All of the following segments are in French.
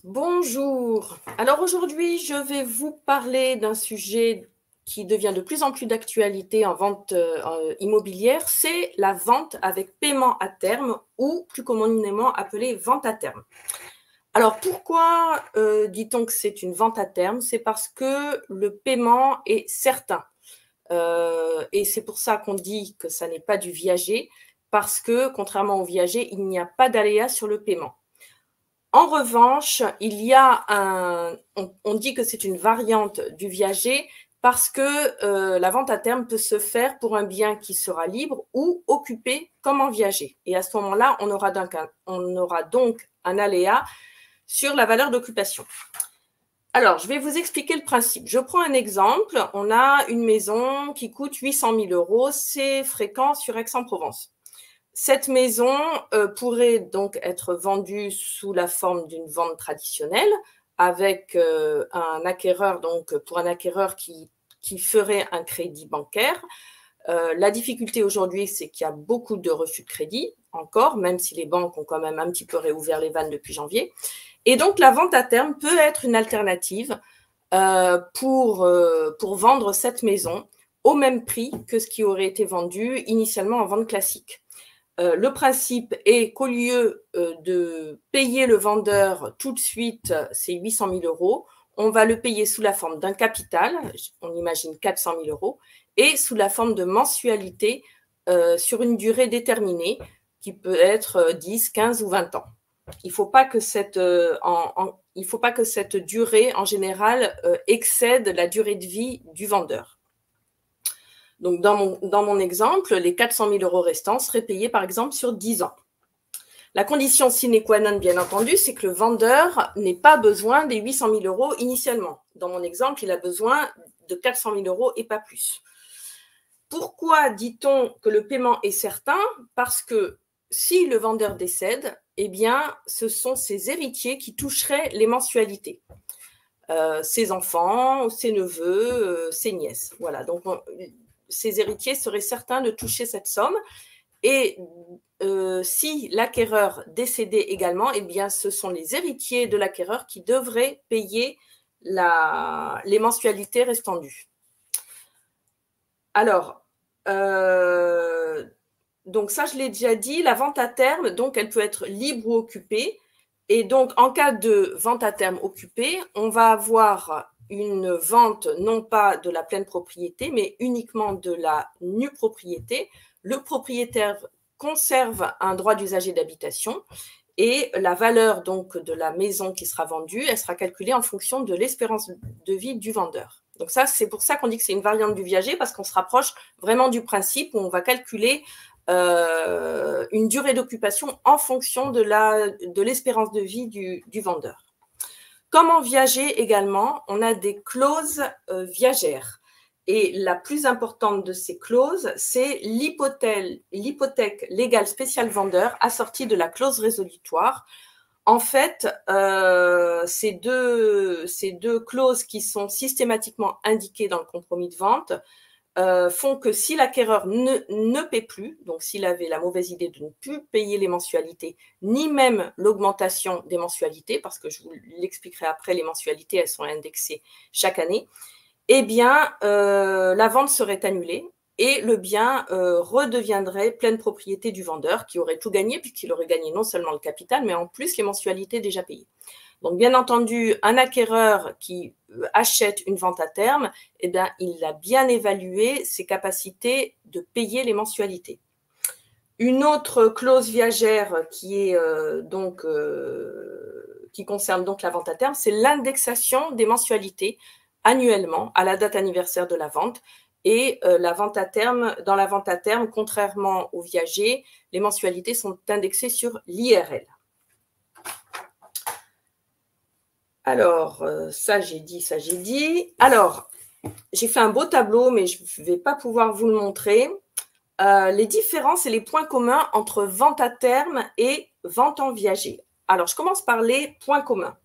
Bonjour. Alors aujourd'hui, je vais vous parler d'un sujet qui devient de plus en plus d'actualité en vente immobilière, c'est la vente avec paiement à terme ou plus communément appelée vente à terme. Alors pourquoi dit-on que c'est une vente à terme? C'est parce que le paiement est certain. Et c'est pour ça qu'on dit que ça n'est pas du viager, parce que contrairement au viager, il n'y a pas d'aléa sur le paiement. En revanche, on dit que c'est une variante du viager parce que la vente à terme peut se faire pour un bien qui sera libre ou occupé comme en viager. Et à ce moment-là, on aura donc un aléa sur la valeur d'occupation. Alors, je vais vous expliquer le principe. Je prends un exemple. On a une maison qui coûte 800 000 euros. C'est fréquent sur Aix-en-Provence. Cette maison pourrait donc être vendue sous la forme d'une vente traditionnelle avec un acquéreur, donc pour un acquéreur qui ferait un crédit bancaire. La difficulté aujourd'hui, c'est qu'il y a beaucoup de refus de crédit encore, même si les banques ont quand même un petit peu réouvert les vannes depuis janvier. Et donc, la vente à terme peut être une alternative pour vendre cette maison au même prix que ce qui aurait été vendu initialement en vente classique. Le principe est qu'au lieu de payer le vendeur tout de suite ces 800 000 euros, on va le payer sous la forme d'un capital, on imagine 400 000 euros, et sous la forme de mensualité sur une durée déterminée qui peut être 10, 15 ou 20 ans. Il ne faut pas que cette durée, en général, excède la durée de vie du vendeur. Donc, dans mon exemple, les 400 000 euros restants seraient payés, par exemple, sur 10 ans. La condition sine qua non, bien entendu, c'est que le vendeur n'ait pas besoin des 800 000 euros initialement. Dans mon exemple, il a besoin de 400 000 euros et pas plus. Pourquoi dit-on que le paiement est certain? Parce que si le vendeur décède, eh bien, ce sont ses héritiers qui toucheraient les mensualités. Ses enfants, ses neveux, ses nièces. Voilà, donc ses héritiers seraient certains de toucher cette somme. Et si l'acquéreur décédait également, eh bien, ce sont les héritiers de l'acquéreur qui devraient payer les mensualités restant dues. Alors, donc ça, je l'ai déjà dit, la vente à terme, donc elle peut être libre ou occupée. Et donc, en cas de vente à terme occupée, on va avoir une vente non pas de la pleine propriété, mais uniquement de la nue propriété. Le propriétaire conserve un droit d'usager d'habitation et la valeur donc de la maison qui sera vendue, elle sera calculée en fonction de l'espérance de vie du vendeur. Donc ça, c'est pour ça qu'on dit que c'est une variante du viager, parce qu'on se rapproche vraiment du principe où on va calculer une durée d'occupation en fonction de l'espérance de vie du vendeur. Comme en viager également, on a des clauses viagères. Et la plus importante de ces clauses, c'est l'hypothèque légale spéciale vendeur assortie de la clause résolutoire. En fait, ces deux clauses qui sont systématiquement indiquées dans le compromis de vente font que si l'acquéreur ne paie plus, donc s'il avait la mauvaise idée de ne plus payer les mensualités, ni même l'augmentation des mensualités, parce que je vous l'expliquerai après, les mensualités, elles sont indexées chaque année, eh bien, la vente serait annulée et le bien redeviendrait pleine propriété du vendeur qui aurait tout gagné, puisqu'il aurait gagné non seulement le capital, mais en plus les mensualités déjà payées. Donc, bien entendu, un acquéreur qui achète une vente à terme, eh bien, il a bien évalué ses capacités de payer les mensualités. Une autre clause viagère qui concerne donc la vente à terme, c'est l'indexation des mensualités annuellement à la date anniversaire de la vente. Et dans la vente à terme, contrairement au viager, les mensualités sont indexées sur l'IRL. Alors, ça j'ai dit. Alors, j'ai fait un beau tableau, mais je ne vais pas pouvoir vous le montrer. Les différences et les points communs entre vente à terme et vente en viager. Alors, je commence par les points communs.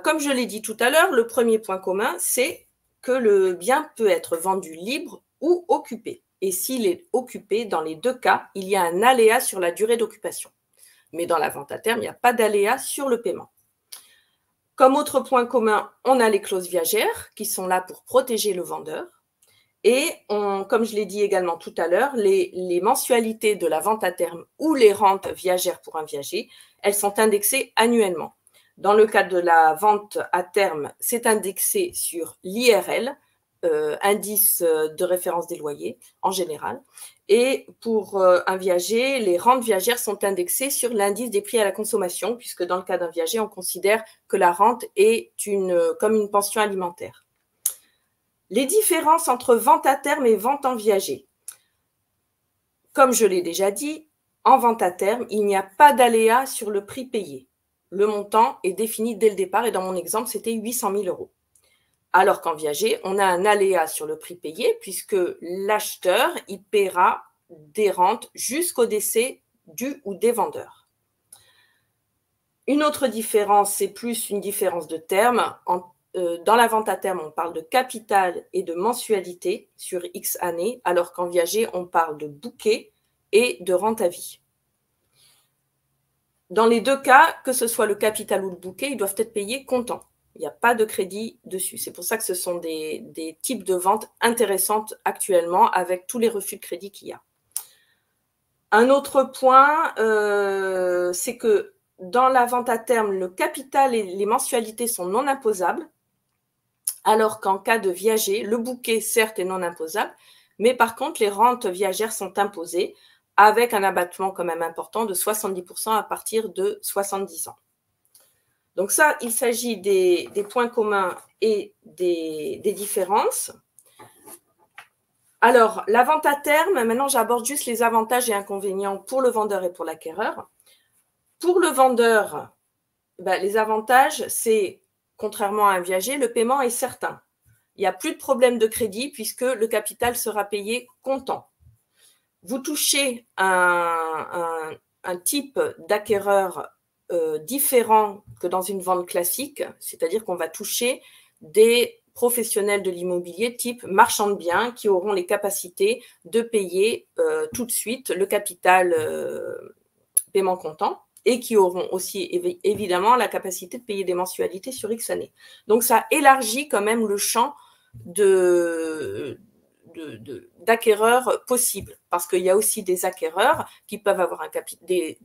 Comme je l'ai dit tout à l'heure, le premier point commun, c'est que le bien peut être vendu libre ou occupé. Et s'il est occupé, dans les deux cas, il y a un aléa sur la durée d'occupation. Mais dans la vente à terme, il n'y a pas d'aléa sur le paiement. Comme autre point commun, on a les clauses viagères qui sont là pour protéger le vendeur. Et comme je l'ai dit également tout à l'heure, les mensualités de la vente à terme ou les rentes viagères pour un viager, elles sont indexées annuellement. Dans le cas de la vente à terme, c'est indexé sur l'IRL, indice de référence des loyers en général. Et pour un viager, les rentes viagères sont indexées sur l'indice des prix à la consommation, puisque dans le cas d'un viager, on considère que la rente est comme une pension alimentaire. Les différences entre vente à terme et vente en viager. Comme je l'ai déjà dit, en vente à terme, il n'y a pas d'aléa sur le prix payé. Le montant est défini dès le départ et dans mon exemple, c'était 800 000 €. Alors qu'en viager, on a un aléa sur le prix payé puisque l'acheteur y paiera des rentes jusqu'au décès du ou des vendeurs. Une autre différence, c'est plus une différence de terme. Dans la vente à terme, on parle de capital et de mensualité sur X années, alors qu'en viager, on parle de bouquet et de rente à vie. Dans les deux cas, que ce soit le capital ou le bouquet, ils doivent être payés comptant. Il n'y a pas de crédit dessus. C'est pour ça que ce sont des types de ventes intéressantes actuellement avec tous les refus de crédit qu'il y a. Un autre point, c'est que dans la vente à terme, le capital et les mensualités sont non imposables, alors qu'en cas de viager, le bouquet, certes, est non imposable, mais par contre, les rentes viagères sont imposées avec un abattement quand même important de 70% à partir de 70 ans. Donc ça, il s'agit des points communs et des différences. Alors, la vente à terme, maintenant j'aborde juste les avantages et inconvénients pour le vendeur et pour l'acquéreur. Pour le vendeur, les avantages, c'est, contrairement à un viager, le paiement est certain. Il n'y a plus de problème de crédit puisque le capital sera payé comptant. Vous touchez un type d'acquéreur différent que dans une vente classique, c'est-à-dire qu'on va toucher des professionnels de l'immobilier type marchand de biens qui auront les capacités de payer tout de suite le capital paiement comptant et qui auront aussi évidemment la capacité de payer des mensualités sur X années. Donc ça élargit quand même le champ d'acquéreurs possibles, parce qu'il y a aussi des acquéreurs qui peuvent avoir des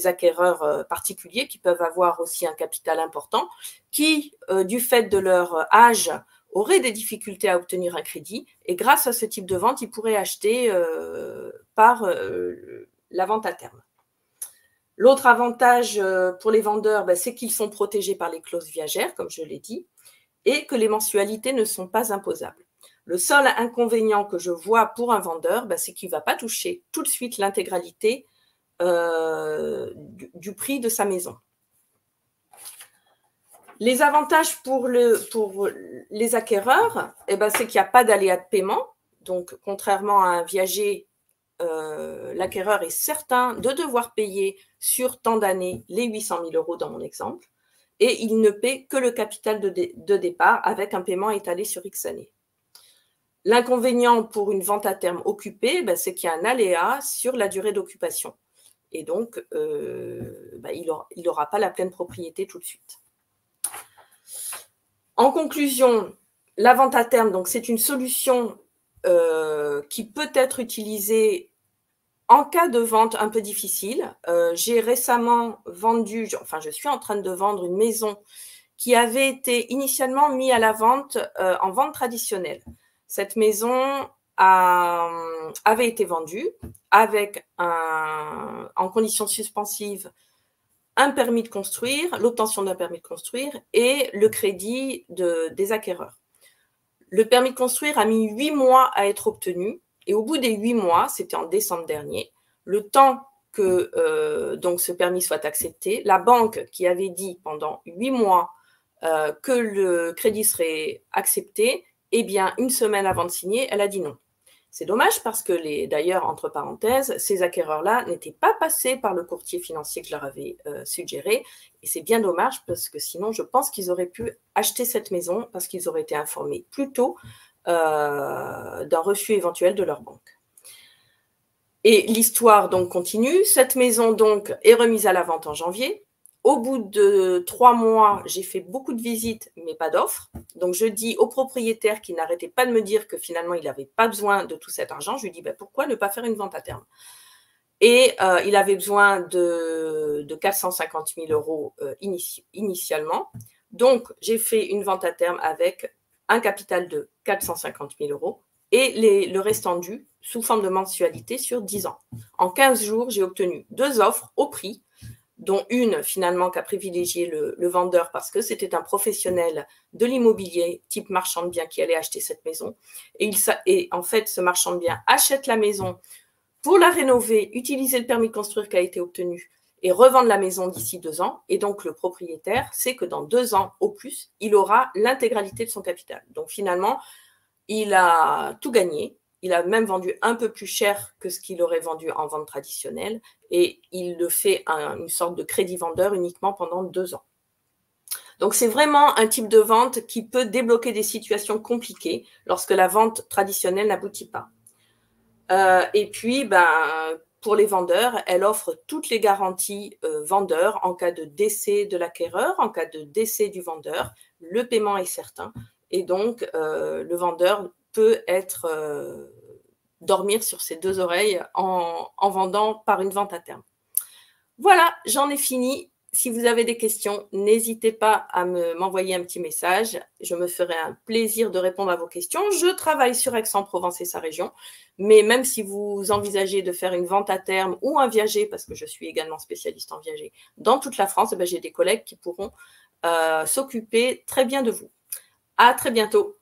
acquéreurs particuliers qui peuvent avoir aussi un capital important, qui, du fait de leur âge, auraient des difficultés à obtenir un crédit, et grâce à ce type de vente, ils pourraient acheter par la vente à terme. L'autre avantage pour les vendeurs, c'est qu'ils sont protégés par les clauses viagères, comme je l'ai dit, et que les mensualités ne sont pas imposables. Le seul inconvénient que je vois pour un vendeur, c'est qu'il ne va pas toucher tout de suite l'intégralité du prix de sa maison. Les avantages pour les acquéreurs, c'est qu'il n'y a pas d'aléa de paiement. Donc, contrairement à un viager, l'acquéreur est certain de devoir payer sur tant d'années les 800 000 € dans mon exemple, et il ne paie que le capital de départ avec un paiement étalé sur X années. L'inconvénient pour une vente à terme occupée, c'est qu'il y a un aléa sur la durée d'occupation. Et donc, il n'aura pas la pleine propriété tout de suite. En conclusion, la vente à terme, c'est une solution qui peut être utilisée en cas de vente un peu difficile. J'ai récemment vendu, je suis en train de vendre une maison qui avait été initialement mise à la vente en vente traditionnelle. Cette maison avait été vendue avec en conditions suspensives un permis de construire, l'obtention d'un permis de construire et le crédit des acquéreurs. Le permis de construire a mis 8 mois à être obtenu et au bout des 8 mois, c'était en décembre dernier, le temps que donc ce permis soit accepté, la banque qui avait dit pendant 8 mois que le crédit serait accepté, une semaine avant de signer, elle a dit non. C'est dommage parce que, d'ailleurs, entre parenthèses, ces acquéreurs-là n'étaient pas passés par le courtier financier que je leur avais suggéré. Et c'est bien dommage parce que sinon, je pense qu'ils auraient pu acheter cette maison parce qu'ils auraient été informés plus tôt d'un refus éventuel de leur banque. Et l'histoire donc continue. Cette maison donc est remise à la vente en janvier. Au bout de 3 mois, j'ai fait beaucoup de visites, mais pas d'offres. Donc, je dis au propriétaire qui n'arrêtait pas de me dire que finalement, il n'avait pas besoin de tout cet argent. Je lui dis, ben, pourquoi ne pas faire une vente à terme? Et il avait besoin de 450 000 euros initialement. Donc, j'ai fait une vente à terme avec un capital de 450 000 euros et le restant dû sous forme de mensualité sur 10 ans. En 15 jours, j'ai obtenu 2 offres au prix, dont une finalement qu'a privilégié le vendeur parce que c'était un professionnel de l'immobilier type marchand de biens qui allait acheter cette maison. Et en fait, ce marchand de biens achète la maison pour la rénover, utiliser le permis de construire qui a été obtenu et revendre la maison d'ici 2 ans. Et donc, le propriétaire sait que dans 2 ans au plus, il aura l'intégralité de son capital. Donc, finalement, il a tout gagné. Il a même vendu un peu plus cher que ce qu'il aurait vendu en vente traditionnelle et il le fait une sorte de crédit vendeur uniquement pendant 2 ans. Donc, c'est vraiment un type de vente qui peut débloquer des situations compliquées lorsque la vente traditionnelle n'aboutit pas. Et puis, pour les vendeurs, elle offre toutes les garanties vendeurs en cas de décès de l'acquéreur, en cas de décès du vendeur, le paiement est certain. Et donc, le vendeur peut dormir sur ses 2 oreilles en vendant par une vente à terme. Voilà, j'en ai fini. Si vous avez des questions, n'hésitez pas à m'envoyer un petit message. Je me ferai un plaisir de répondre à vos questions. Je travaille sur Aix-en-Provence et sa région, mais même si vous envisagez de faire une vente à terme ou un viager, parce que je suis également spécialiste en viager, dans toute la France, j'ai des collègues qui pourront s'occuper très bien de vous. À très bientôt.